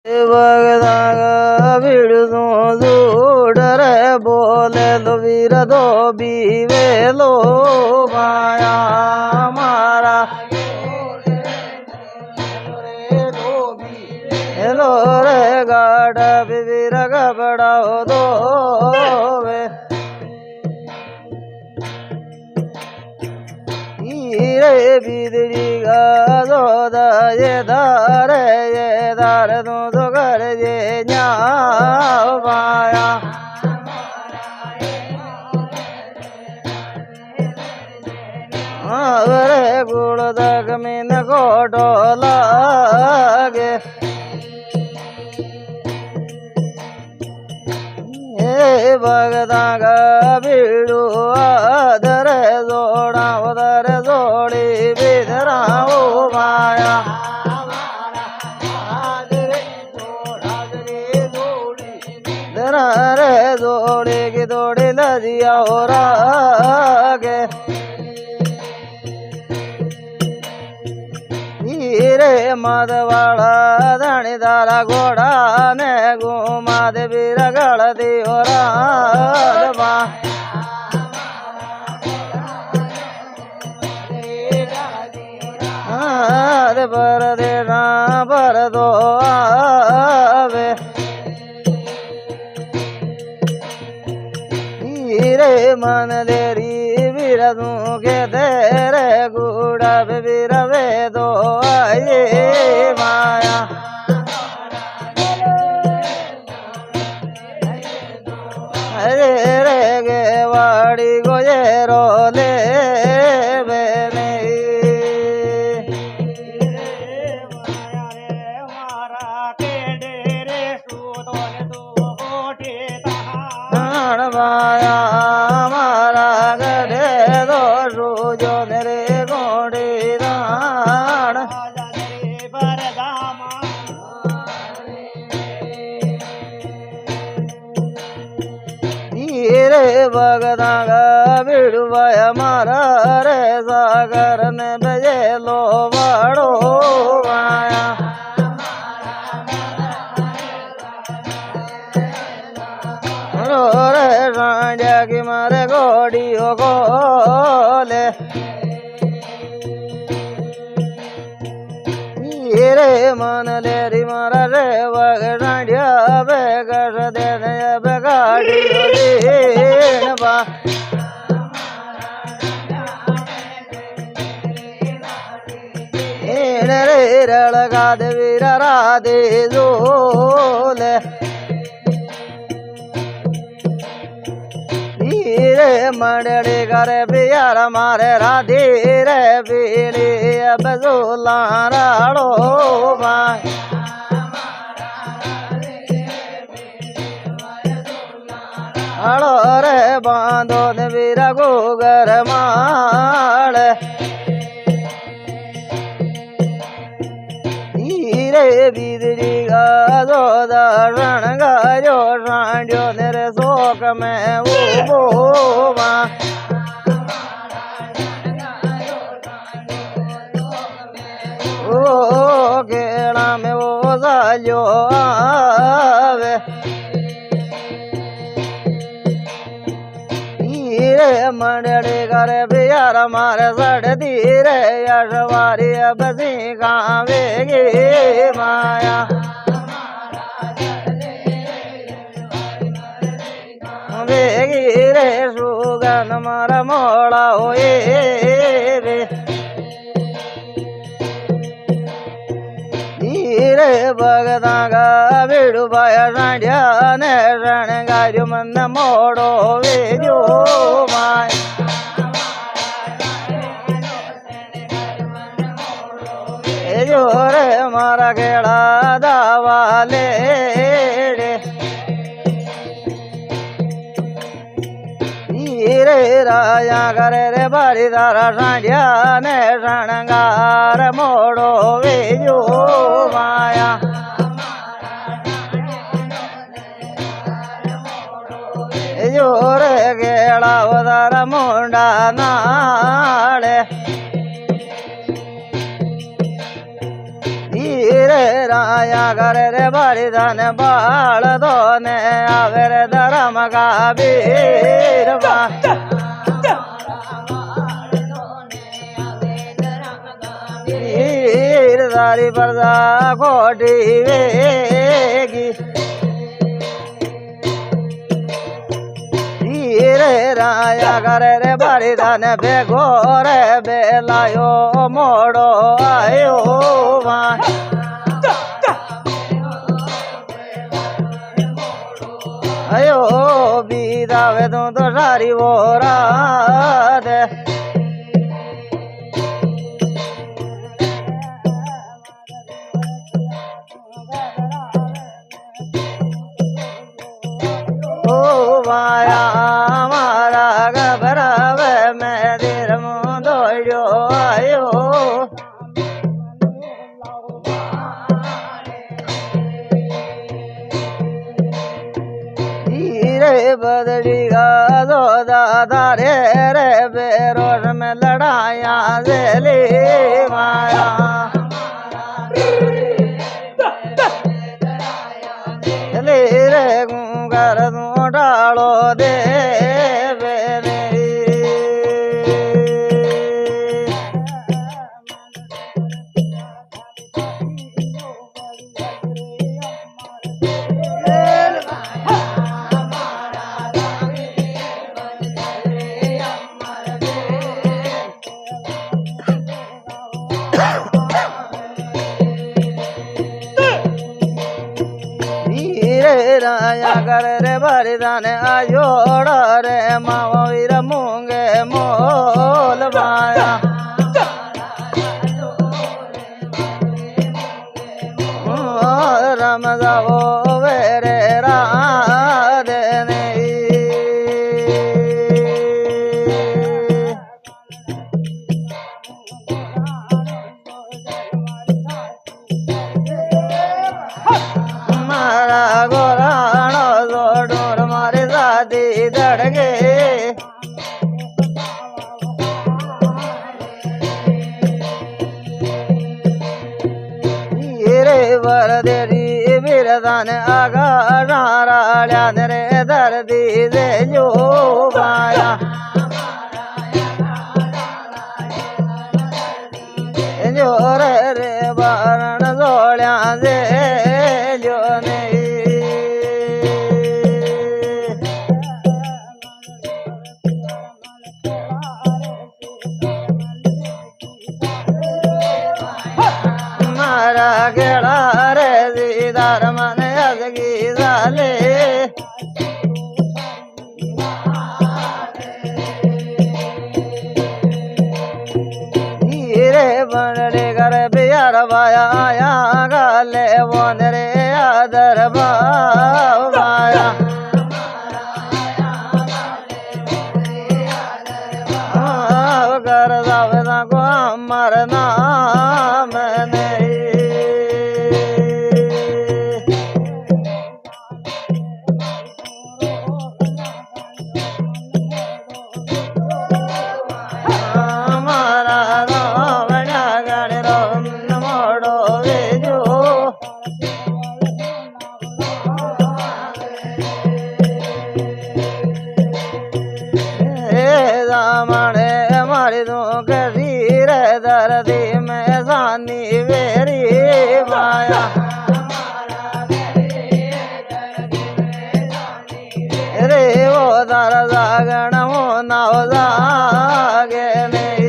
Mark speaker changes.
Speaker 1: भगदाग बिड़ू दूडर बोले लो वीर दो बीवे लो माया मारा हेलो रे गाड़ बीर गबड़ाओ दो रे बिदड़ी गा दो ये दार दो घर ये न्या माया रे गुड़ दग मीन गोटो लागे भगदाग बिड़ू आदर जोड़ा उधर जोड़ी बिधराओ माया रे जोड़ी की दौड़ी लजिया और आगे रे मदवाड़ा धनीदारा घोड़ा ने घुमा दे बिरगड़ दी और बर देना बर दो आवे रे मन देरी बिरदू के तेरे गुड़ा बिरवे दो आए माया अरे रे गे वाड़ी गोये रोले माया मारा गढ़े दो सूजो मेरे गोड़ी दान रे भगदाग बिड़ू मारा रे सागर ने बजे लो बड़ो माया रे राजा की मारे गोड़ियों गोले रे मन लेरी मारा रे वग राजा बेगर देने बेगाड़ी बा रे रड़गा दे वीरा राधे जोले रे मंडली करे बियार मारे राधी रे बीड़ी अब झूला राड़ो हड़ो रे बांधो ने वीरा गोगर माड़ रे बिदड़ी गा दो रण गायो रांडियो तेरे शोक में वो ओ केड़ा में वो सालियो आवे रे मंडली करे बियार मारे सड़ दी रे यशवारी बसी गावेगी माया वेगी रे सुगन मारा मोड़ा होए रे रे भगदाग बिड़ू भाया रांडिया ने रण गायो मन मोड़ो वे जो माय जो रे मारा केड़ा दावाले रे राजा करे रे बारीदारा रांडिया ने रणगार मोड़ो वे जो माया जो रे गेड़ा उदार मुंडा नाड़े रे राया કરે રે બલિદાન બાળદો ને આવે રે ધરમ ગાબીરમાં તારી પરદા ખોટી વેગી રે રાયા કરે રે બલિદાન ભેગો રે બેલાયો મોડો આયો વાય આયો બીદાવે તું તો સારી વોરા દે માયા મારા ગભરાવે મેં ધીર મું દોડ્યો આયો રે બદડી ગયો દાદા રે રે બેરોજ મેં લડાયા જેલી માયા રે ગુંગર તું ડાળો દે રાયા કરે રે બલિદાન આયોડ રે માવો વીર મૂંગે મોલ માયા રમ જાવો વેરે રાધે મારા ગોરાણો જોડોર મારી દાદી દડગે રે વરદેરી બિરદાન આગા રાળ્યા રે દર્દી દેજો માયા જોર રે બારણ જોડ્યા દેજો ને મારા ગેળા રે દીદાર મને અજગી ઝાલે રે બંડે ઘર પિયર વાયા ગાલે વન રે આદર ભાવ માયા ઘર જાવે ના કો અમર નામ मणे मारी दो करी रे दर्दी में सानी वेरी माया रे वो दर जागण हो नाव जागे नहीं